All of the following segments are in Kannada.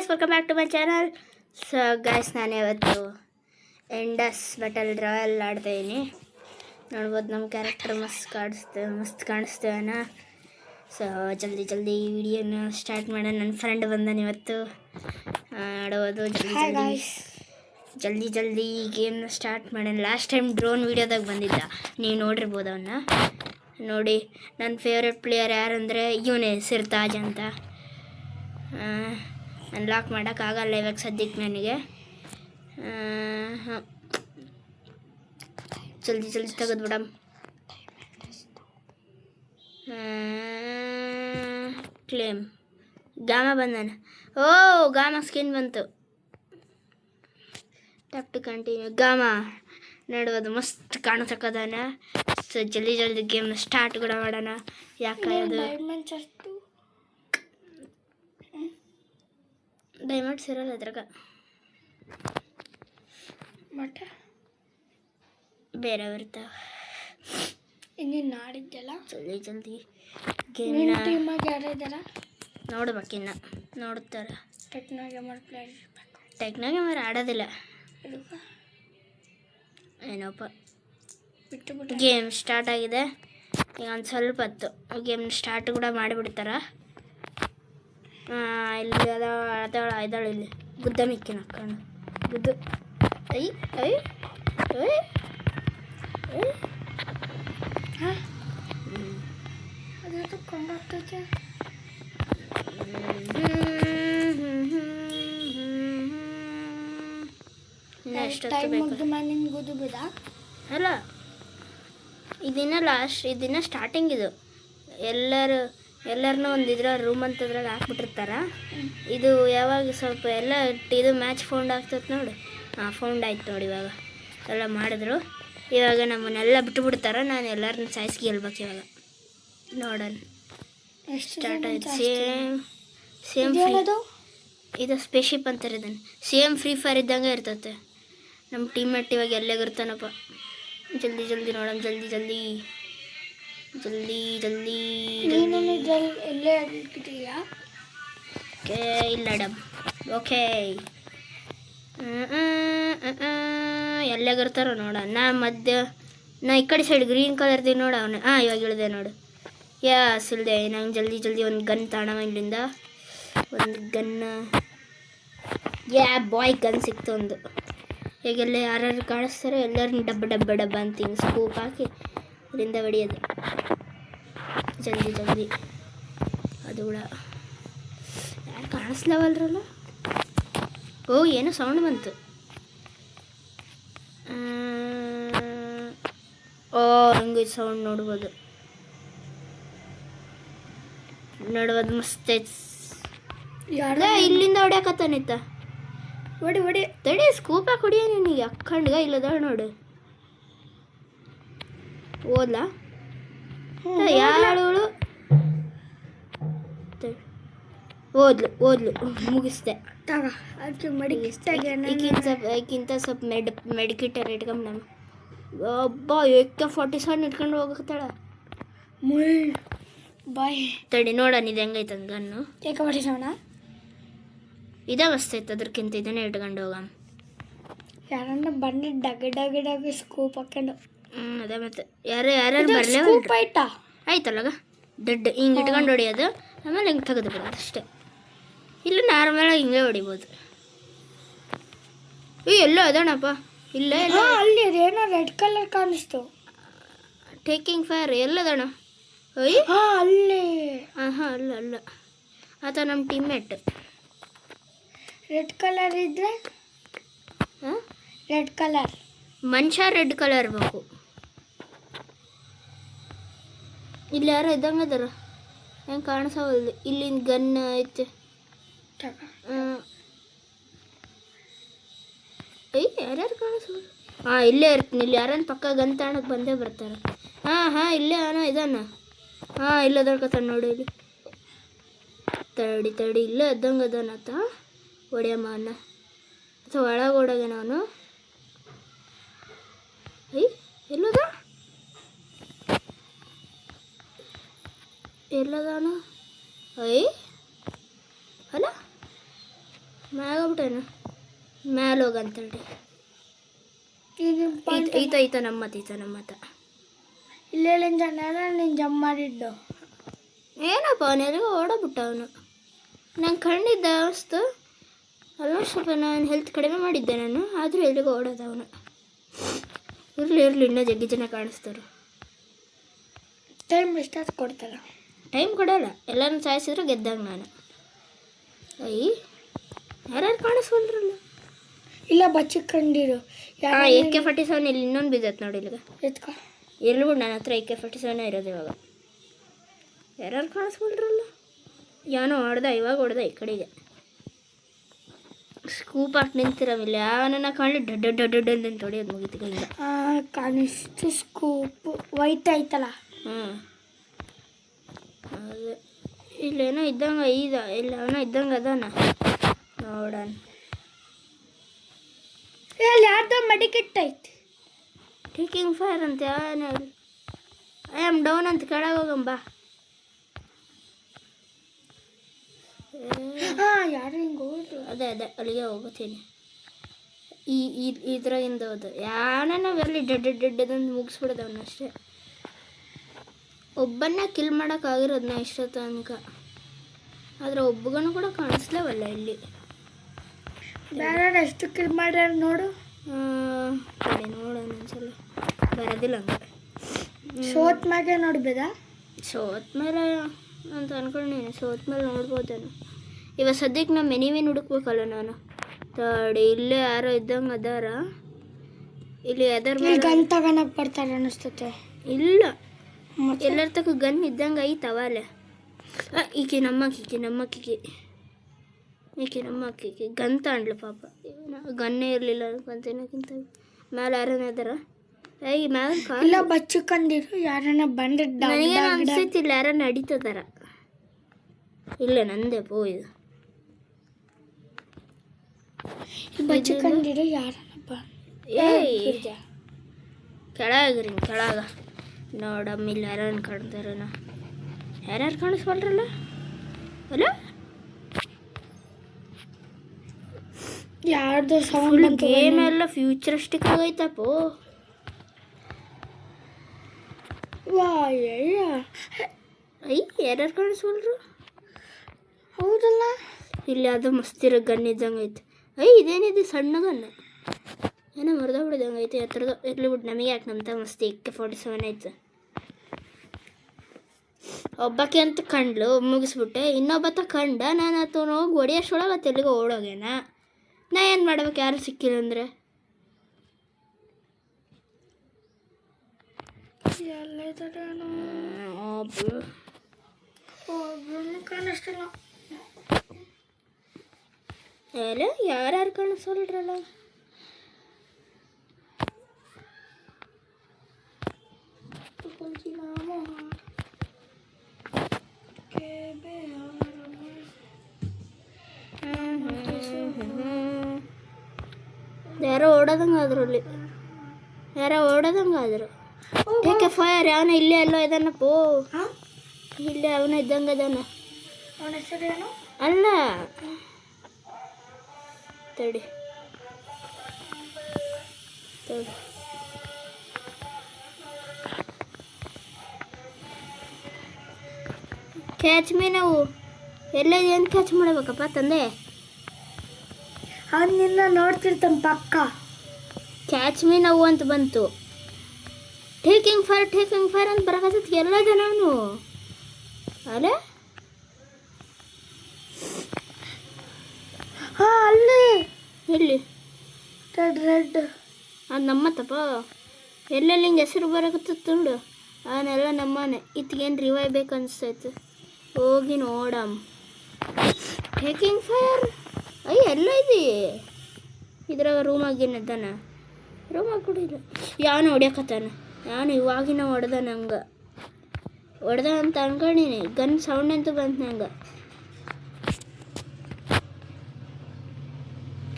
Guys, welcome back to my channel. So guys, ನಾನು ಇವತ್ತು ಎಂಡಸ್ ಬ್ಯಾಟಲ್ ರಾಯಲ್ ಆಡ್ತಾಯಿದ್ದೀನಿ. ನೋಡ್ಬೋದು ನಮ್ಮ ಕ್ಯಾರೆಕ್ಟರ್ ಮಸ್ತ್ ಕಾಣಿಸ್ತೇವನ. ಸೊ ಜಲ್ದಿ ಈ ವಿಡಿಯೋನ ಸ್ಟಾರ್ಟ್ ಮಾಡೋಣ. ನನ್ನ ಫ್ರೆಂಡ್ ಬಂದಾನೆ ಇವತ್ತು ಆಡೋದು. ಜಲ್ದಿ ಗೇಮ್ನ ಸ್ಟಾರ್ಟ್ ಮಾಡೋಣ. ಲಾಸ್ಟ್ ಟೈಮ್ ಡ್ರೋನ್ ವೀಡಿಯೋದಾಗ ಬಂದಿದ್ದ, ನೀವು ನೋಡಿರ್ಬೋದು ಅವನ್ನ. ನೋಡಿ, ನನ್ನ ಫೇವ್ರೆಟ್ ಪ್ಲೇಯರ್ ಯಾರಂದರೆ ಇವನೇ, ಸಿರ್ತಾಜ್ ಅಂತ. ಅನ್ಲಾಕ್ ಮಾಡೋಕ್ಕಾಗಲ್ಲ ಇವಾಗ ಸದ್ಯಕ್ಕೆ ನನಗೆ. ಜಲ್ದಿ ತೆಗೆದ್ಬಿಡಮ್. ಕ್ಲೇಮ್ ಗಾಮ ಬಂದಾನ. ಗಾಮ ಸ್ಕಿನ್ ಬಂತು. ಟಪ್ ಟು ಕಂಟಿನ್ಯೂ. ಗಾಮ ನೋಡ್ಬೋದು, ಮಸ್ತ್ ಕಾಣತಕ್ಕದಾನ. ಸೊ ಜಲ್ದಿ ಗೇಮ್ನ ಸ್ಟಾರ್ಟ್ ಕೂಡ ಮಾಡೋಣ. ಯಾಕೆ ಅದು ಡೈಮಂಡ್ಸ್ ಇರೋಲ್ಲ ಅದ್ರಾಗ, ಬಟ್ ಬೇರೆ ಬರ್ತಾವೆ. ಇನ್ನೇನು ನಾಡಿದ್ದೆಲ್ಲ ಜಲ್ದಿ ಗೇಮ್ನ ಯಾರಿದ್ದಾರ ನೋಡ್ಬೇಕಿನ್ನ ನೋಡ್ತಾರೆ. ಟೆಕ್ನೋಗೇಮರ್ ಆಡೋದಿಲ್ಲ ಏನೋಪ್ಪ. ಬಿಟ್ಟು ಗೇಮ್ ಸ್ಟಾರ್ಟ್ ಆಗಿದೆ. ಈಗ ಒಂದು ಸ್ವಲ್ಪ ಹೊತ್ತು ಗೇಮ್ ಸ್ಟಾರ್ಟ್ ಕೂಡ ಮಾಡಿಬಿಡ್ತಾರ. ಇಲ್ಲಿ ಇದ್ದಾಳೆ ಇಲ್ಲಿ ಗುದ್ದ ಮಿಕ್ಕಿನ ಹಾಕೊಂಡು ಗುದ್ದು. ಅದು ಕೊಂಡೋಗ್ತೈತೆ. ಅಲ್ಲ, ಇದನ್ನ ಸ್ಟಾರ್ಟಿಂಗ್. ಇದು ಎಲ್ಲರನ್ನೂ ಒಂದಿದ್ರ ರೂಮ್ ಅಂತದ್ರಾಗ ಹಾಕ್ಬಿಟ್ಟಿರ್ತಾರ. ಇದು ಯಾವಾಗ ಸ್ವಲ್ಪ ಎಲ್ಲ ಇದು ಮ್ಯಾಚ್ ಫೌಂಡ್ ಆಗ್ತದೆ ನೋಡಿ. ಫೌಂಡ್ ಆಯ್ತು ನೋಡಿ. ಇವಾಗ ಎಲ್ಲ ಮಾಡಿದ್ರು. ಇವಾಗ ನಮ್ಮನ್ನೆಲ್ಲ ಬಿಟ್ಟುಬಿಡ್ತಾರ. ನಾನು ಎಲ್ಲರನ್ನ ಸಾಯಿಸಿ ಗೆಲ್ಬೇಕು ಇವಾಗ. ನೋಡೋಣ, ಸ್ಟಾರ್ಟ್ ಆಯ್ತು. ಸೇಮ್ ಇದು ಸ್ಪೇಶಿಪ್ ಅಂತಾರೆ ಇದನ್ನು. ಸೇಮ್ ಫ್ರೀ ಫೈರ್ ಇದ್ದಂಗೆ ಇರ್ತೈತೆ. ನಮ್ಮ ಟೀಮ್ಮೇಟ್ ಇವಾಗ ಎಲ್ಲಾಗಿರ್ತಾನಪ್ಪ. ಜಲ್ದಿ ನೋಡೋಣ. ಜಲ್ದಿ ಎಲ್ಲೇ ಆಗಿದೆಯಾ? ಓಕೆ, ಇಲ್ಲ ಡಮ್. ಓಕೆ, ಎಲ್ಲಾಗಿರ್ತಾರೋ ನೋಡ. ನಾ ಈ ಕಡೆ ಸೈಡ್ ಗ್ರೀನ್ ಕಲರ್ದು ನೋಡ ಅವನು. ಇವಾಗ ಇಳಿದೆ ನೋಡು. ಇಳಿದೆ. ನಂಗೆ ಜಲ್ದಿ ಒಂದು ಗನ್ ತಾಣವ ಇಲ್ಲಿಂದ. ಒಂದು ಗನ್. ಬಾಯ್ ಗನ್ ಸಿಕ್ತು ಒಂದು. ಈಗೆಲ್ಲ ಯಾರು ಕಾಣಿಸ್ತಾರೋ ಎಲ್ಲರನ್ನ ಡಬ್ಬ ಅಂತ ಹಿಂಗೆ ಸ್ಕೂಪ್ ಹಾಕಿ ಅದರಿಂದ ಹೊಡಿಯೋದು. ಜಲ್ದಿ ಅದು ಕೂಡ ಯಾರು ಕಾಣಿಸ್ಲವಲ್ರಲ್ಲ. ಏನೋ ಸೌಂಡ್ ಬಂತು. ಹಂಗೆ ಸೌಂಡ್ ನೋಡ್ಬೋದು. ಮಸ್ತ್ ಐತೆ. ಇಲ್ಲಿಂದ ಹೊಡ್ಯಾಕತ್ತಾನಿತ್ತ. ಹೊಡಿ ತಡಿ, ಸ್ಕೂಪ್ ಹಾಕಿ ಹೊಡಿಯ ನಿನಗೆ. ಅಕ್ಕಂಡ್ಗ ಇಲ್ಲದ ನೋಡು. ಓದ್ಲಾ ಯಾಳು ಓದ್ಲು ಮುಗಿಸ್ದೆ. ಈಗಿಂತ ಸ್ವಲ್ಪ ಮೆಡಿಕಿಟರ್ ಇಟ್ಕೊಂಡ್ ನಮ್ಮ AK-47 ಇಟ್ಕೊಂಡು ಹೋಗತ್ತಾಳ. ಬಾಯ್ ತಡಿ ನೋಡೋಣ ಇದು ಹೆಂಗೈತೆ ಗನ್ನು. AK-47 ಇದೇ ಮಸ್ತ್ ಐತೆ. ಅದಕ್ಕಿಂತ ಇದನ್ನೇ ಇಟ್ಕೊಂಡು ಹೋಗ. ಯಾರನ್ನ ಬನ್ನಿ ಡಗ ಸ್ಕೂಪ್ ಹಾಕೊಂಡು. ಅದೇ ಮತ್ತೆ ಯಾರು ಬರಲೇ ಆಯ್ತಲ್ಲ. ದೊಡ್ಡ ಹಿಂಗೆ ಇಟ್ಕೊಂಡು ಹೊಡಿಯೋದು. ಆಮೇಲೆ ಹಿಂಗೆ ತೆಗೆದು ಬಿಡೋದು ಅಷ್ಟೇ. ಇಲ್ಲ ನಾರ್ಮಲಾಗಿ ಹಿಂಗೆ ಹೊಡಿಬೋದು. ಎಲ್ಲೋ ಅದಣಪ್ಪ. ಇಲ್ಲ ಅಲ್ಲಿ ಏನೋ ರೆಡ್ ಕಲರ್ ಕಾಣಿಸ್ತು. ಟೇಕಿಂಗ್ ಫೈರ್ ಎಲ್ಲದಣ? ಅಲ್ಲಿ. ಅಲ್ಲ ಆತ ನಮ್ಮ ಟೀಮ್ಮೇಟ್. ರೆಡ್ ಕಲರ್ ಇದ್ರೆ ರೆಡ್ ಕಲರ್ ಮನುಷ್ಯ ರೆಡ್ ಕಲರ್ ಇರಬೇಕು. ಇಲ್ಲಿ ಯಾರೋ ಇದ್ದಂಗೆ ಅದಾರ. ಹೆಂಗೆ ಕಾಣಿಸವಲ್ದು. ಇಲ್ಲಿಂದ ಗನ್ ಐತೆ. ಯಾರ್ಯಾರು ಕಾಣಿಸೋದು? ಇಲ್ಲೇ ಇರ್ತೀನಿ. ಇಲ್ಲಿ ಯಾರನ್ನ ಪಕ್ಕ ಗನ್ ತಾಣಕ್ಕೆ ಬಂದೇ ಬರ್ತಾರೆ. ಇಲ್ಲೇ ಇದಾನ. ಇಲ್ಲದರ್ಕತ್ತಾನ ನೋಡಿ. ಇಲ್ಲಿ ತಡಿ ಇಲ್ಲೇ ಇದ್ದಂಗೆ ಅದಾನತ್ತ. ಹೊಡಿಯಮ್ಮ ಅನ್ನ ಅಥವಾ ಒಳಗೆ ಓಡೋಗೇನ ಅವನು. ಎಲ್ಲದಾನು? ಅಲ್ಲ ಮ್ಯಾಗೋಗ್ಬಿಟ್ಟೇನು ಮ್ಯಾಲ ಹೋಗಂತೇಳಿ ಈತ ನಮ್ಮತ್ತ ಇಲ್ಲೇಳಿಂದ ನೀನು ಜಂಪ್ ಮಾಡಿದ್ದು. ಏನಪ್ಪ ಅವನೆಲ್ಲಿಗೋ ಓಡೋಗ್ಬಿಟ್ಟ ಅವನು. ನಂಗೆ ಕಣ್ಣಿದ್ದ ಅನಿಸ್ತು ಆಲ್ಮೋಸ್ಟ್ ಸ್ವಲ್ಪ ನಾನು ಹೆಲ್ತ್ ಕಡಿಮೆ ಮಾಡಿದ್ದೆ ನಾನು, ಆದರೂ ಎಲ್ಲಿಗೋ ಓಡೋದು ಅವನು. ಇರಲಿ ಇನ್ನೂ ಜಗ್ಗಿ ಜನ ಕಾಣಿಸ್ತಾರೆ. ಟೈಮ್ ಎಷ್ಟಾದ್ರು ಕೊಡ್ತಾರ? ಟೈಮ್ ಕೊಡೋಲ್ಲ, ಎಲ್ಲರೂ ಸಾಯಿಸಿದ್ರೆ ಗೆದ್ದಾಗ ನಾನು. ಯಾರ್ಯಾರು ಕಾಣಿಸ್ಕೊಂಡ್ರಲ್ಲ. ಇಲ್ಲ ಬಚ್ಚಿಕೊಂಡಿರು. AK-47 ಇಲ್ಲಿ ಇನ್ನೊಂದು ಬಿದ್ದೈತೆ ನೋಡಿ ಇಲ್ಲಿಗೆ. ಎತ್ಕೊ ಇರ್ಲಿ ಬಿಡು, ನನ್ನ ಹತ್ರ AK-47 ಇರೋದು ಇವಾಗ. ಯಾರ್ಯಾರು ಕಾಣಿಸ್ಕೊಂಡ್ರಲ್ಲ. ಯಾನೋ ಇವಾಗ ಹೊಡೆದ ಈ ಕಡೆಗೆ. ಸ್ಕೂಪ್ ಹಾಕಿ ನಿಂತಿರಮಿಲ್ಲ, ಯಾವನ್ನ ಕಾಣಲಿ ಡಡ್ ಅಂತ ಹೊಡೆಯೋದು ಮುಗಿತು ಕೈಯಿಂದ. ಕಾಣಿಸ್ತು ಸ್ಕೂಪ್ ವೈಟ್ ಆಯ್ತಲ್ಲ. ಅದೇ ಇಲ್ಲೇನೋ ಇದ್ದಂಗೆ ಇಲ್ಲ ಅವನೋ ಇದ್ದಂಗೆ ಅದಾನ ನೋಡೋಣ. ಯಾರ್ದೋ ಮಡಿಕೆಟ್ ಐತಿ. ಟೇಕಿಂಗ್ ಫೈರ್ ಅಂತ ಯಾವನ ಐ ಆಮ್ ಡೌನ್ ಅಂತ ಕೆಳಗೆ ಹೋಗಂಬ. ಯಾರು ಹಿಂಗೆ ಹೋದ್ರು? ಅದೇ ಅಲ್ಲಿಗೆ ಹೋಗುತ್ತೀನಿ. ಇದ್ರಾಗಿಂದ ಹೋದು ಯಾವನ ಬರಲಿ ಡೆಡ್ ಮುಗಿಸ್ಬಿಡೋದು ಅವನಷ್ಟೇ. ಒಬ್ಬನ್ನ ಕಿಲ್ ಮಾಡೋಕ್ಕಾಗಿರೋದನ್ನ ಇಷ್ಟ ತನಕ, ಆದರೆ ಒಬ್ಬಗನು ಕೂಡ ಕಾಣಿಸ್ಲೇವಲ್ಲ ಇಲ್ಲಿ. ಬೇರೆ ಎಷ್ಟು ಕಿಲ್ ಮಾಡ್ಯಾರ ನೋಡು. ನೋಡೋಣ ಒಂದ್ಸಲ, ಬರೋದಿಲ್ಲ ಹಂಗೆ. ಸೋತ್ ಮ್ಯಾಗೆ ನೋಡ್ಬೇದ? ಸೋತ್ ಮೇಲೆ ಅಂತ ಅನ್ಕೊಂಡೇನೆ, ಸೋತ್ ಮೇಲೆ ನೋಡ್ಬೋದೇನು. ಇವಾಗ ಸದ್ಯಕ್ಕೆ ನಮ್ಮ ಮೆನಿವೇನು ಹುಡುಕ್ಬೇಕಲ್ಲ ನಾನು. ತಡಿ, ಇಲ್ಲೇ ಯಾರೋ ಇದ್ದಂಗೆ ಅದಾರ. ಇಲ್ಲಿ ಅದರ ಗನ್ ತಗೊಳಕ್ ಬರ್ತಾರೆ ಅನಿಸ್ತತೆ. ಇಲ್ಲ, ಎಲ್ಲರ ತಕ್ಕ ಗನ್ ಇದ್ದಂಗೆ ಐತವ ಅಲ್ಲೇ. ಈಕೆ ನಮ್ಮಕ್ಕಿಗೆ ಗನ್ ತಾಂಡ್ಲು ಪಾಪ. ಗನ್ನೇ ಇರಲಿಲ್ಲ ಅನ್ಕೊಂತೇನಕ್ಕಿಂತ ಮೇಲೆ ಯಾರನ್ನ ಅದಾರ. ಇಲ್ಲ ಬಚ್ಚಿಕೊಂಡಿರು, ಯಾರನ್ನ ಬಂದಿದ್ದ ನನಗೇನು ಅನ್ಸೈತಿಲ್ಲ, ಯಾರನ್ನ ನಡೀತದಾರ. ಇಲ್ಲ ನಂದೇ ಪೋ ಇದು. ಬಚ್ಚಿಕೊಂಡಿರು, ಯಾರನ್ನ ಕೆಳಗ ನೋಡಮ್ಮ. ಇಲ್ಲಿ ಯಾರನ್ನ ಕಾಣ್ತಾರನ? ಯಾರ್ಯಾರು ಕಾಣಿಸ್ಕೊಳ್ರಲ್ಲ ಅಲ್ಲ. ಯಾರ್ದು ಸೌಂಡ್ ಗೇಮ್ ಎಲ್ಲ ಫ್ಯೂಚರಿಸ್ಟಿಕ್ ಆಗೈತಪ್ಪೋ. ಯಾರ್ಯಾರು ಕಾಣಿಸ್ಕೊಳ್ರು? ಹೌದಲ್ಲ, ಇಲ್ಲಿ ಅದು ಮಸ್ತಿರೋ ಗನ್ ಇದ್ದಂಗೆ ಐತೆ. ಇದೇನಿದೆ ಸಣ್ಣ ಗನ್, ಏನೋ ಮರ್ದೋಗ್ಬಿಡ್ದಂಗೆ ಐತೆ ಎತ್ತರದ. ಇರ್ಲಿ ಬಿಟ್ಟು, ನಮಗೆ ಯಾಕೆ ನಮ್ತ ಮಸ್ತಿ AK-47 ಐತೆ. ಒಬ್ಬಕ್ಕೆ ಅಂತ ಕಂಡ್ಲು ಮುಗಿಸ್ಬಿಟ್ಟೆ, ಇನ್ನೊಬ್ಬತ್ತ ಕಂಡ ನಾನು ಆತ ಹೋಗಿ ಹೊಡಿಯೋಷ್ಟೊಳಗೆ ಆತ ಎಲ್ಲಿಗೋ ಓಡೋಗೇನ. ನಾ ಏನು ಮಾಡ್ಬೇಕು ಯಾರು ಸಿಕ್ಕಿಲ್ಲ ಅಂದರೆ? ಕಾಣಿಸ್ತಿಲ್ಲ. ಯಾರ್ಯಾರು ಕಾಣಿಸೋಲ್ರಲ್ಲ. ಯಾರೋ ಓಡೋದಂಗಾದ್ರು ಟೇಕ್ ಫೈರ್. ಅವನ ಇಲ್ಲೇ ಎಲ್ಲೋ ಇದಾನಪ್ಪೋ, ಇಲ್ಲೇ ಅವನ ಇದ್ದಂಗೆ ಅದಾನ. ಅವನ ಹೆಸರೇನು? ಅಲ್ಲ ತಡಿ ಕ್ಯಾಚ್ ಮೀ. ನಾವು ಎಲ್ಲ ಏನು ಕ್ಯಾಚ್ ಮಾಡಬೇಕಪ್ಪ ತಂದೆ? ಅವ್ನು ನಿನ್ನ ನೋಡ್ತಿರ್ತಾನೆ ಪಕ್ಕ. ಕ್ಯಾಚ್ ಮೀ ನಾವು ಅಂತ ಬಂತು. ಟೇಕಿಂಗ್ ಫೈರ್ ಅಂತ ಬರಕತ್ತೈತಿ ಎಲ್ಲ ಜನ. ಅವನು ಅಲ್ಲ ಅಲ್ಲಿ ಎಲ್ಲಿ ರೆಡ್ ಅದು ನಮ್ಮತ್ತಪ್ಪ. ಎಲ್ಲೆಲ್ಲಿ ಹಿಂಗೆ ಹೆಸರು ಬರಕತ್ತ ನೋಡು, ಅವನ್ನೆಲ್ಲ ನಮ್ಮನೆ. ಇತ್ಗೇನು ರಿವೈವ್ ಬೇಕು ಅನಿಸ್ತೈತೆ, ಹೋಗಿ ನೋಡಮ್. ಟೇಕಿಂಗ್ ಫೈರ್ ಎಲ್ಲ ಇದೆ ಇದ್ರಾಗ. ರೂಮಾಗಿನದ್ದಾನ, ರೂಮಾಗ ಕೂಡ ಇಲ್ಲ. ಯಾವನು ಹೊಡ್ಯಕತ್ತಾನ, ನಾನು ಇವಾಗಿನ ಹೊಡೆದ ಅಂತ ಅನ್ಕೊಂಡೀನಿ. ಗನ್ ಸೌಂಡ್ ಅಂತೂ ಬಂತು ನಂಗೆ.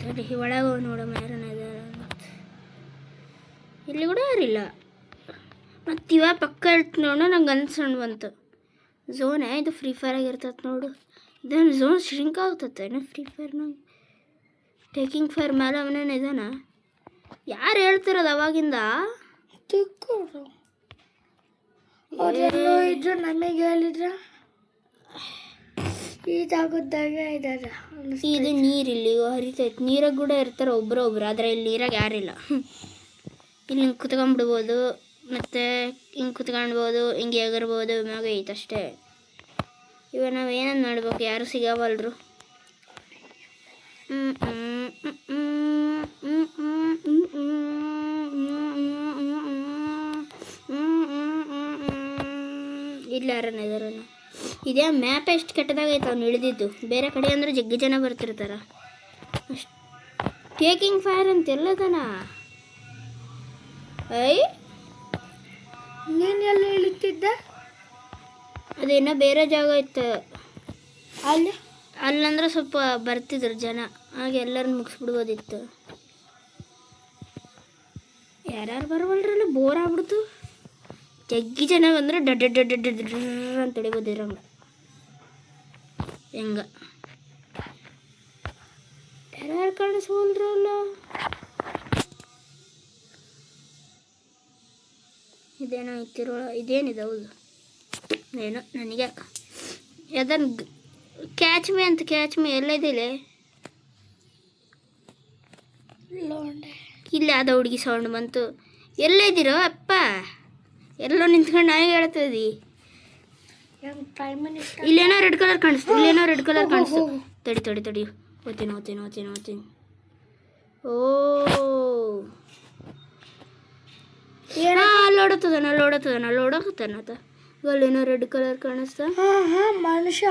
ಸರಿ ಒಳಗೆ ಹೋಗಿ ನೋಡಮ್ಮ ಯಾರನ್ನ ಇದಾರ. ಇಲ್ಲಿ ಕೂಡ ಯಾರಿಲ್ಲ. ಮತ್ತು ಇವಾಗ ಪಕ್ಕ ಹೇಳ್ತು ನೋಡು, ನಂಗೆ ಗನ್ ಸೌಂಡ್ ಬಂತು. ಝೋನ್ ಇದು ಫ್ರೀ ಫೈರ್ ಆಗಿರ್ತದೆ ನೋಡು. ಇದನ್ನು ಝೋನ್ ಶ್ರಿಂಕ್ ಆಗ್ತತೆ ಫ್ರೀ ಫೈರ್ನಾಗ. ಟೇಕಿಂಗ್ ಫೈರ್ ಮೇಲೆ ಅವನೇನು ಇದಾನ? ಯಾರು ಹೇಳ್ತಿರೋದು ಅವಾಗಿಂದ? ತಿಕ್ಕೋರು ಅವರೆಲ್ಲೋ ಇದ್ರು ನಮಗೆ ಹೇಳಿದ್ರ ಈಜಾಗೋದಾಗ ಇದಾರ. ಇದು ನೀರಿಲ್ಲಿ ಹರಿತೈತೆ. ನೀರಾಗ ಕೂಡ ಇರ್ತಾರೆ ಒಬ್ರು, ಆದರೆ ಇಲ್ಲಿ ನೀರಾಗ ಯಾರಿಲ್ಲ. ಇಲ್ಲಿ ಹಿಂಗೆ ಕುತ್ಕೊಂಡ್ಬಿಡ್ಬೋದು, ಮತ್ತು ಹಿಂಗೆ ಕುತ್ಕೊಳ್ಬೋದು, ಹಿಂಗೆ ಎಗರ್ಬೋದು, ಮ್ಯಾಗ ಐತೆ ಅಷ್ಟೇ. ಇವಾಗ ನಾವು ಏನನ್ನು ಮಾಡ್ಬೇಕು? ಯಾರು ಸಿಗವಲ್ರು. ಇಲ್ಲ ಯಾರನ್ನ ಇದಾರನ? ಇದೇ ಮ್ಯಾಪ್ ಎಷ್ಟು ಕೆಟ್ಟದಾಗೈತೆ ಅವ್ನು ಇಳಿದಿದ್ದು. ಬೇರೆ ಕಡೆ ಅಂದರೆ ಜಗ್ಗಿ ಜನ ಬರ್ತಿರ್ತಾರ. ಅಷ್ಟು ಟೇಕಿಂಗ್ ಫೈರ್ ಅಂತ ಎಲ್ಲದನ? ಐ ನೀನು ಎಲ್ಲ ಇಳಿತಿದ್ದೆ? ಅದೇನೋ ಬೇರೆ ಜಾಗ ಇತ್ತು ಅಲ್ಲಿ. ಅಲ್ಲಂದ್ರೆ ಸ್ವಲ್ಪ ಬರ್ತಿದ್ರು ಜನ, ಹಾಗೆ ಎಲ್ಲರನ್ನ ಮುಗಿಸ್ಬಿಡ್ಬೋದಿತ್ತು. ಯಾರ್ಯಾರು ಬರವಲ್ರಲ್ಲ, ಬೋರ್ ಆಗ್ಬಿಡ್ತು. ಜಗ್ಗಿ ಜನ ಬಂದರೆ ಡಡ್ ಡಡ್ ಡಡ್ ಅಂತ ಹೊಡಿಬೋದಿರಂಗ. ಹೆಂಗ ಯಾರ್ಯಾರು ಕಾಣಿಸ್ವಲ್ರಲ್ಲ? ಇದೇನೋ ಇತ್ತಿರೋ, ಇದೇನಿದೆ? ಹೌದು ಏನೋ ನನಗೆ ಅದನ್ನು ಕ್ಯಾಚ್ ಮೀ ಅಂತ. ಕ್ಯಾಚ್ ಮೀ ಎಲ್ಲದಿಲ್ಲ? ಇಲ್ಲ, ಅದು ಹುಡುಗಿ ಸೌಂಡ್ ಬಂತು. ಎಲ್ಲಿದ್ದೀರೋ ಅಪ್ಪ? ಎಲ್ಲೋ ನಿಂತ್ಕೊಂಡು ನಾಯಿ ಹೇಳ್ತದಿ. ಇಲ್ಲೇನೋ ರೆಡ್ ಕಲರ್ ಕಾಣಿಸ್ತು, ಇಲ್ಲೇನೋ ರೆಡ್ ಕಲರ್ ಕಾಣಿಸ್ತು. ತಡಿ ಓದ್ತೀನಿ. ಓ ಅಲ್ಲೋಡತ್ತದ. ಅಲ್ಲೇನೋ ರೆಡ್ ಕಲರ್ ಕಾಣಿಸ್ತಾ. ಮನುಷ್ಯ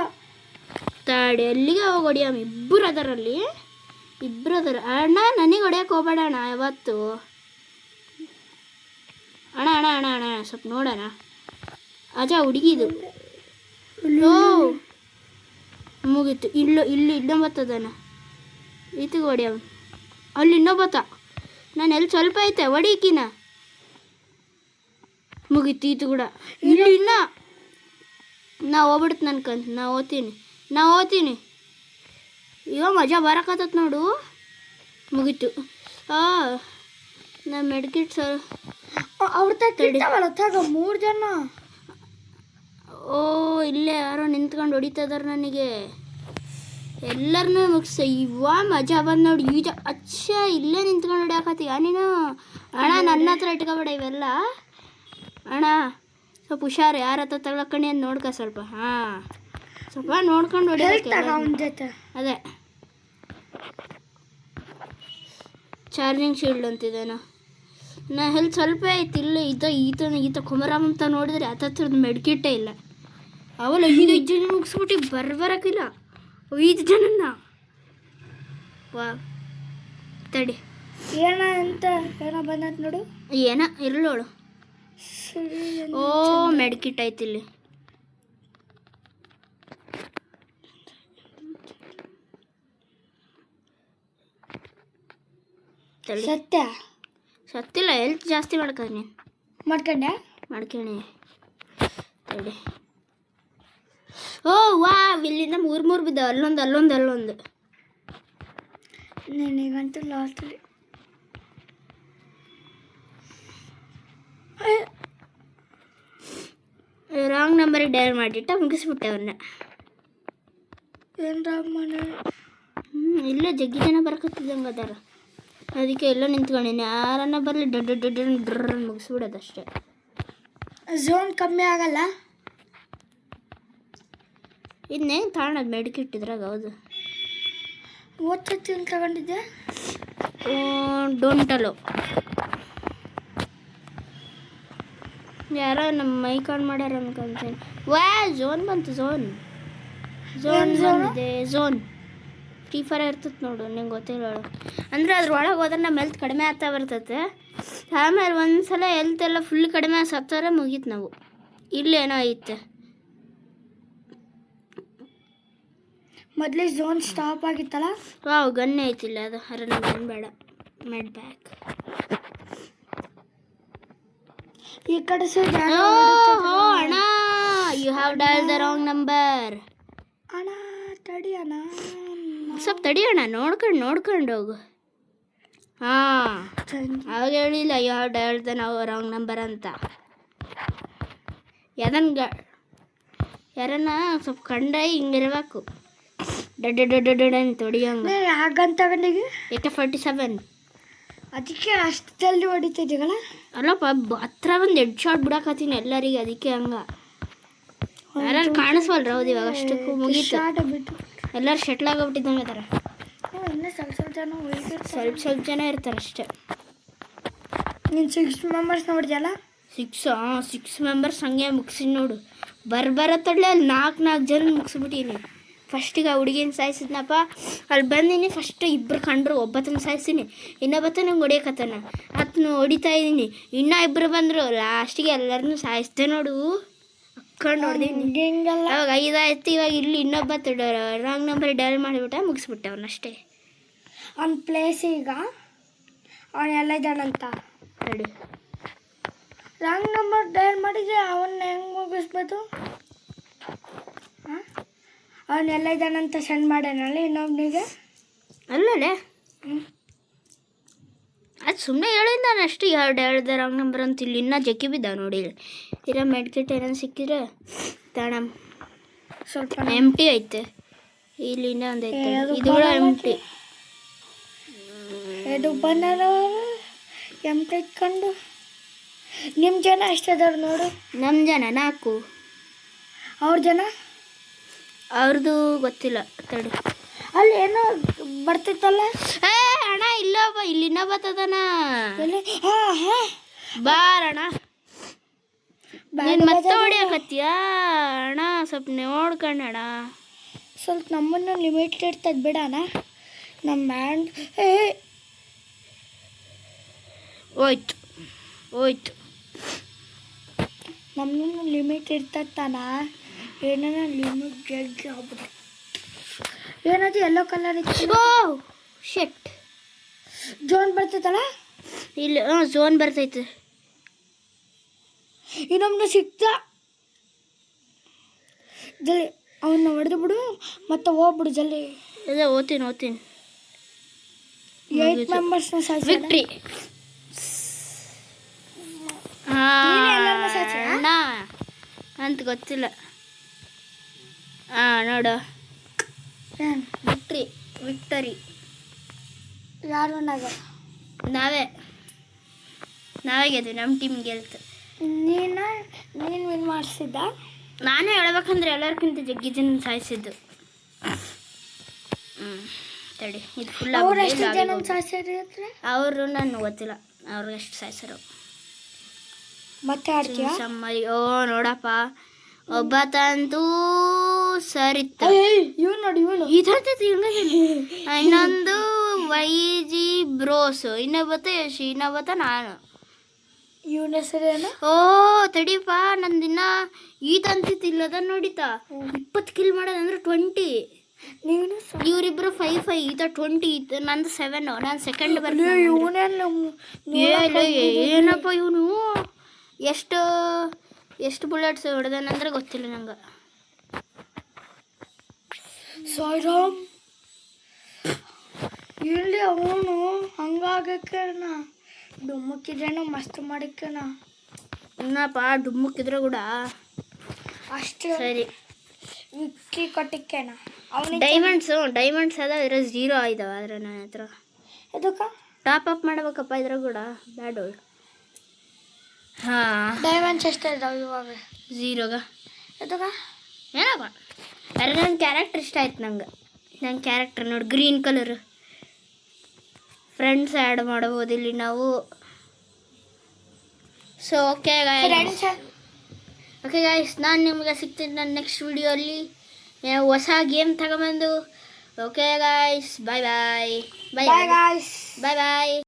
ತಾಡಿ ಅಲ್ಲಿಗೆ ಹೋಗಿ ಹೊಡಿಯಮ್ಮ. ಇಬ್ಬರು ಅದರಲ್ಲಿ, ಇಬ್ಬರು ಅದರ. ಅಣ್ಣ ನನಗೆ ಹೊಡಿಯಕ್ಕೆ ಹೋಗ್ಬೇಡ ಅಣ್ಣ ಯಾವತ್ತು. ಅಣ್ಣ ಸ್ವಲ್ಪ ನೋಡೋಣ. ಅಜ ಹುಡುಗಿದು. ಓ ಮುಗೀತು. ಇನ್ನೊಬ್ಬತ್ತದನ ಈತಿಗೆ ಹೊಡಿಯವ. ಅಲ್ಲಿ ಇನ್ನೊಬ್ಬತ್ತ. ನಾನು ಎಲ್ಲಿ ಸ್ವಲ್ಪ ಐತೆ ಹೊಡಿಕಿನ. ಮುಗೀತು ಈತು ಕೂಡ. ಇನ್ನ ನಾ ಹೋಗ್ಬಿಡ್ತು ನನ್ಕಂತ. ನಾ ಓದ್ತೀನಿ. ಈಗ ಮಜಾ ಬರಕತ್ತತ್ ನೋಡು. ಮುಗೀತು. ನಾ ಮೆಡ್ಕಿಟ್ ಸರ್ ಅವ್ರ ತಗ 3 ಜನ. ಓ ಇಲ್ಲೇ ಯಾರೋ ನಿಂತ್ಕೊಂಡು ಹೊಡಿತದಾರ ನನಗೆ. ಎಲ್ಲರನ್ನೂ ಮುಗಿಸ. ಇವ ಮಜಾ ಬಂದು ನೋಡಿ. ಈಗ ಇಲ್ಲೇ ನಿಂತ್ಕೊಂಡು ಹೊಡಿಯಾಕತ್ತೀಯ ನೀನು? ಅಣ್ಣ ನನ್ನ ಹತ್ರ ಇಟ್ಕೊಬೇಡ ಇವೆಲ್ಲ ಅಣ್ಣ. ಸ್ವಲ್ಪ ಹುಷಾರು, ಯಾರ ಹತ್ರ ತಗೊಳಕಣಿ ಅಂತ ನೋಡ್ಕ ಸ್ವಲ್ಪ. ಸ್ವಲ್ಪ ನೋಡ್ಕೊಂಡು ಹೊಡಿಬೇಕು. ಅದೇ ಚಾರ್ಜಿಂಗ್ ಶೀಲ್ಡ್ ಅಂತಿದ್ದೇನ. ನಾ ಹೆಲ್ತ್ ಸ್ವಲ್ಪ ಐತಿ. ಇಲ್ಲ ಈತ ಕುಮರಾಮ್ ಅಂತ ನೋಡಿದ್ರೆ ಹತ್ತರದ ಮೆಡ್ಕಿಟ್ಟೇ ಇಲ್ಲ. ಅವಲ್ಲ 5 ಜನ ಮುಗಿಸ್ಬಿಟ್ಟು ಬರಕಿಲ್ಲ. 5 ಜನನ್ನ. ವಾ ತಡಿ, ಏನೋ ಬಂದಂತ ನೋಡು. ಏನ ಇರ್ಲೋಳು. ಓ ಮೆಡ್ಕಿಟ್ ಐತಿ ಇಲ್ಲಿ. ಸತ್ತಿಲ್ಲ. ಹೆಲ್ತ್ ಜಾಸ್ತಿ ಮಾಡ್ಕೊಂಡಿ. ಮಾಡ್ಕೊಂಡೆ ತಡಿ. ಓ ವಾ, ಇಲ್ಲಿಂದ 3 ಬಿದ್ದ. ಅಲ್ಲೊಂದು. ನಿನಗಂತೂ ಲಾಸ್ಟ್ ರಾಂಗ್ ನಂಬರಿಗೆ ಡಯಲ್ ಮಾಡಿಟ್ಟ ಮುಗಿಸ್ಬಿಟ್ಟೆ ಅವನ್ನ. ಏನು ರಾಂಗ್ ಮಾಡಿ? ಇಲ್ಲ ಜಗ್ಗಿ ಜನ ಬರಕತ್ತಿದ್ದಂಗೆ ಅದಾರ. ಅದಕ್ಕೆ ಎಲ್ಲ ನಿಂತ್ಕೊಂಡಿನಿ. ಯಾರನ್ನ ಬರಲಿ ಡ್ರ ಮುಗಿಸ್ಬಿಡೋದಷ್ಟೇ. ಝೋನ್ ಕಮ್ಮಿ ಆಗಲ್ಲ. ಇನ್ನೇನು ತಗೊಂಡದು ಮೆಡ್ಕಿಟ್ಟಿದ್ರಾಗ. ಹೌದು ಓದ್ತೀನಿ ತಗೊಂಡಿದ್ದೆ. ಡೋಂಟಲೋ ಯಾರೋ ನಮ್ಮ ಮೈಕ್ ಆನ್ ಮಾಡ್ಯಾರ ಅನ್ಕೊಂತೀನಿ. ವಾ ಝೋನ್ ಬಂತು. ಝೋನ್ ಬಂದಿದೆ. ಝೋನ್ ಫ್ರೀ ಫೈರ್ ಇರ್ತದೆ ನೋಡು, ನಿಂಗೆ ಗೊತ್ತಿಲ್ಲ. ಅಂದರೆ ಅದ್ರೊಳಗೆ ಹೋದ್ರೆ ನಮ್ಮ ಹೆಲ್ತ್ ಕಡಿಮೆ ಆಗ್ತಾ ಬರ್ತೈತೆ. ಆಮೇಲೆ ಒಂದ್ಸಲ ಹೆಲ್ತ್ ಎಲ್ಲ ಫುಲ್ ಕಡಿಮೆ ಸತ್ತಾರೆ ಮುಗೀತು ನಾವು. ಇಲ್ಲೇನೋ ಐತೆ. ಮೊದಲೇ ಝೋನ್ ಸ್ಟಾಪ್ ಆಗಿತ್ತಲ್ಲ. ವಾವ್ ಗನ್ನೇ ಐತಿಲ್ಲ ಅದು. ಅರೆ ನಮ್ಗೆ ಬೇಡ. ಮೆಡ್ ಬ್ಯಾಕ್ ಈ ಕಡೆ ಸೈಡ್. ಅಣ್ಣ you have dialed the wrong number. ಅಣ್ಣ ತಡಿ ಅಣ್ಣ. ಸ್ವಲ್ಪ ತಡಿಯೋಣ, ನೋಡ್ಕೊಂಡು ಹೋಗು. ಹಾಂ, ಅವಾಗ ಹೇಳಿಲ್ಲ ಹೇಳ್ದೆ ನಾವು ರಾಂಗ್ ನಂಬರ್ ಅಂತ. ಯಾರನ್ನ ಸ್ವಲ್ಪ ಕಂಡ್ರೆ ಹಿಂಗಿರ್ಬೇಕು, ಡಡ್ ಅಂತ ಹೊಡಿಯೋಂಗ. ಹಾಗಂತ AK-47 ಅದಕ್ಕೆ ಅಷ್ಟು ಜಲ್ದಿ ಹೊಡಿತಿದ್ದೀಗಲ್ಲ. ಅಲ್ಲಪ್ಪ, ಹತ್ರ ಒಂದು ಹೆಡ್ ಶಾಟ್ ಬಿಡಕತ್ತೀನಿ ಎಲ್ಲರಿಗೆ, ಅದಕ್ಕೆ ಹಂಗ. ಯಾರು ಕಾಣಿಸ್ವಲ್ರ? ಹೌದು, ಇವಾಗ ಅಷ್ಟಕ್ಕೂ ಮುಗೀತು. ಬಿಟ್ಟು ಎಲ್ಲರೂ ಶೆಟ್ಲ್ ಆಗೋಗ್ಬಿಟ್ಟಿದ್ದಂಗೆ ಥರ. ಇನ್ನೂ ಸ್ವಲ್ಪ ಜನ ಸ್ವಲ್ಪ ಜನ ಇರ್ತಾರೆ ಅಷ್ಟೇ. ನೀನು 6 ಮೆಂಬರ್ಸ್ ನೋಡಿದ್ಯಲ್ಲ? 6 ಮೆಂಬರ್ಸ್ ಹಂಗೆ ಮುಗಿಸಿನಿ ನೋಡು. ಬರತ್ತೊಳ್ಳೆ ಅಲ್ಲಿ 4 ಜನ ಮುಗಿಸ್ಬಿಟ್ಟೀನಿ. ಫಸ್ಟಿಗೆ ಆ ಹುಡುಗಿನ ಸಾಯಿಸಿದ್ನಪ್ಪ, ಅಲ್ಲಿ ಬಂದೀನಿ. ಫಸ್ಟ್ 2 ಕಂಡ್ರು, ಒಬ್ಬತ್ತನ ಸಾಯಿಸ್ತೀನಿ, ಇನ್ನೊಬ್ಬತ್ತ ನಂಗೆ ಹೊಡಿಯಕತ್ತಾನ. ಅದನ್ನು ಹೊಡಿತಾ ಇದ್ದೀನಿ, ಇನ್ನೂ 2 ಬಂದರು. ಲಾಸ್ಟಿಗೆ ಎಲ್ಲರನ್ನೂ ಸಾಯಿಸ್ದೆ ನೋಡು. ಅಕ್ಕಂಡು ಹೊಡೆದೀನಿ. ಅವಾಗ 5 ಆಯ್ತು. ಇವಾಗ ಇಲ್ಲಿ ಇನ್ನೊಬ್ಬತ್ತು ರಾಂಗ್ ನಂಬರ್ ಡಯಲ್ ಮಾಡಿಬಿಟ್ಟ, ಮುಗಿಸ್ಬಿಟ್ಟೆ ಅವನಷ್ಟೇ. ಅವ್ನ ಪ್ಲೇಸ್ ಈಗ ಅವನೆಲ್ಲ ಇದ್ದಾನಂತ ಹೇಳಿ. ರಾಂಗ್ ನಂಬರ್ ಡಯಲ್ ಮಾಡಿದ್ರೆ ಅವನ್ನ ಹೆಂಗೆ ಮುಗಿಸ್ಬೋದು? ಅವನೆಲ್ಲ ಇದ್ದಾನಂತ ಸೆಂಡ್ ಮಾಡ್ಯಾನಲ್ಲ ಇನ್ನೊಬ್ನಿಗೆ. ಅಲ್ಲೇ ಅದು ಸುಮ್ಮನೆ ಹೇಳಿದ ನಾನು ಅಷ್ಟು. ಹೇಳ್ದೆ ರಾಂಗ್ ನಂಬರ್ ಅಂತ. ಇಲ್ಲಿ ಇನ್ನೂ ಜಗ್ಗಿ ಬಿದ್ದ ನೋಡಿ. ಇರೋ ಮೆಡ್ಕಿಟ್ ಏನಾರು ಸಿಕ್ಕಿದ್ರೆ ತಾಣ. ಸ್ವಲ್ಪ ಎಂಟಿ ಐತೆ ಇಲ್ಲಿ, ಇನ್ನೂ ಒಂದು ಐತೆ. ಇದು ಕೂಡ ಎಂಟಿ. ಇದು ಬಂದಾರ ಎಂಟಿ ಇಟ್ಕೊಂಡು. ನಿಮ್ಮ ಜನ ಎಷ್ಟಿದಾರೆ ನೋಡು? ನಮ್ಮ ಜನ 4. ಅವ್ರ ಜನ ಅವ್ರದ್ದು ಗೊತ್ತಿಲ್ಲ, ತಡಿ. ಅಲ್ಲಿ ಏನೋ ಬರ್ತಿತ್ತಲ್ಲ. ಅಣ್ಣ ಇಲ್ಲಪ್ಪ, ಇಲ್ಲಿ ಇನ್ನೂ ಬರ್ತದನ. ಹಾಂ ಬಾರಣ್ಣ, ನೀನು ಮತ್ತೆ ಹೊಡಿಯಕತ್ತೀಯಾ ಅಣ್ಣ? ಸ್ವಲ್ಪ ನೋಡ್ಕಣ್ಣಣ. ಸ್ವಲ್ಪ ನಮ್ಮನ್ನು ಲಿಮಿಟ್ ಇರ್ತದೆ ಬಿಡೋಣ. ನಮ್ಮ ಮ್ಯಾಂಡ್ ಹೋಯ್ತು. ನಮ್ಮನ್ನು ಲಿಮಿಟ್ ಇರ್ತದೆ ತಾನ. ಏನಾರ ಲಿಮಿಟ್ ಜಗ್ಗಿ ಆಗ್ಬಿಟ್ಟು ಏನದು ಯೆಲ್ಲೋ ಕಲರ್ ಇತ್ತು. ಓ ಶೆಟ್, ಜೋನ್ ಬರ್ತೈತಲ್ಲ ಇಲ್ಲಿ. ಝೋನ್ ಬರ್ತೈತೆ. ಇನ್ನೊಮ್ಮೆ ಸಿಕ್ತ ಜಲ್ದಿ ಅವನ್ನ ಹೊಡೆದು ಬಿಡು, ಮತ್ತೆ ಹೋಗ್ಬಿಡು ಜಲ್ದಿ. ಅದೇ ಓದ್ತೀನಿ. 8 ಮೆಂಬರ್ಸ್ನ ಸಾಯಿಸಿ ವಿಕ್ಟ್ರಿ. ಅಣ್ಣ ಅಂತ ಗೊತ್ತಿಲ್ಲ. ನೋಡು, ವಿಕ್ಟರಿ. ಯಾರು ನಾವೇ ಗೆದ್ವಿ, ನಮ್ಮ ಟೀಮ್ ಗೆಲ್ತು. ನೀನು ವಿನ್ ಮಾಡಿಸಿದ್ದ? ನಾನೇ ಹೇಳ್ಬೇಕಂದ್ರೆ ಎಲ್ಲರಿಗಿಂತ ಜಗ್ಗಿ ಜನ ಸಾಯಿಸಿದ್ದು. ತಡಿ, ಇದು ಫುಲ್ ಅವರು ನಾನು ಗೊತ್ತಿಲ್ಲ ಅವ್ರಿಗೆ ಎಷ್ಟು ಸಾಯಿಸರು. ಮತ್ತೆ ಆಡ್ತೀಯಾ? ಸಮ್ಮರಿ. ಓ ನೋಡಪ್ಪ, ಒಬ್ಬತ್ತಂತೂ ಸರಿತ್ತು. ಇದಂತೈತಿ. ಇನ್ನೊಂದು YG ಬ್ರೋಸ್, ಇನ್ನೊಬ್ಬತ್ತ ಯಶಿ, ಇನ್ನೊಬ್ಬತ್ತ ನಾನು. ಇವನ ಹೆಸರೇನು? ಓ ತಡಿಯಪ್ಪ, ನಂದಿನ್ನ ಈತಂತಿತ್ತಿಲ್ಲದ ನೋಡಿತಾ. 20 ಕಿಲ್ ಮಾಡೋದಂದ್ರೆ 20. ಇವರಿಬ್ರು 5 ಈತ 20, ನಂದು 7. ನಾನು ಸೆಕೆಂಡ್ ಬರ್ತೀನಿ. ಏನಪ್ಪ ಇವನು ಎಷ್ಟು ಬುಲೆಟ್ಸ್ ಹೊಡೆದಾನಂದ್ರೆ ಗೊತ್ತಿಲ್ಲ ನಂಗೆ. ಸಾಯಿರಾಮ್, ಇಲ್ಲಿ ಅವನು ಹಂಗಾಗಕ್ಕೇನ ಡುಮ್ಮಕ್ಕಿದ್ರೇನೋ ಮಸ್ತ್ ಮಾಡಿಕ್ಕೇನ. ಇನ್ನಪ್ಪ ಡುಮ್ಮಕ್ಕಿದ್ರೆ ಕೂಡ ಅಷ್ಟೇ ಸರಿ. ವಿಕ್ಕಿ ಕೊಟ್ಟಿಕ್ಕೇನ ಅವನಿಗೆ ಡೈಮಂಡ್ಸ್ ಅದ, ಇರೋ 0 ಇದಾವೆ. ಆದರೆ ನನ್ನ ಹತ್ರ ಇದಕ್ಕೆ ಟಾಪ್ ಅಪ್ ಮಾಡ್ಬೇಕಪ್ಪ. ಇದ್ರ ಕೂಡ ಬ್ಯಾಡ್. ಡೈಮಂಡ್ಸ್ ಎಷ್ಟೇ ಇದಾವೆ ಇವಾಗ? 0ಗ. ಇದಕ್ಕೆ ಏನಪ್ಪ, ನನ್ನ ಕ್ಯಾರೆಕ್ಟರ್ ಇಷ್ಟ ಆಯ್ತು ನಂಗೆ. ನನ್ನ ಕ್ಯಾರೆಕ್ಟರ್ ನೋಡಿ, ಗ್ರೀನ್ ಕಲರ್. ಫ್ರೆಂಡ್ಸ್ ಆ್ಯಡ್ ಮಾಡ್ಬೋದು ಇಲ್ಲಿ ನಾವು. ಸೊ ಓಕೆ ಗಾಯ್ಸ್, ನಾನು ನಿಮ್ಗೆ ಸಿಗ್ತೀನಿ ನನ್ನ ನೆಕ್ಸ್ಟ್ ವಿಡಿಯೋಲ್ಲಿ ಹೊಸ ಗೇಮ್ ತಗೊಂಬಂದು. Okay guys, bye. Bye guys. ಬಾಯ್.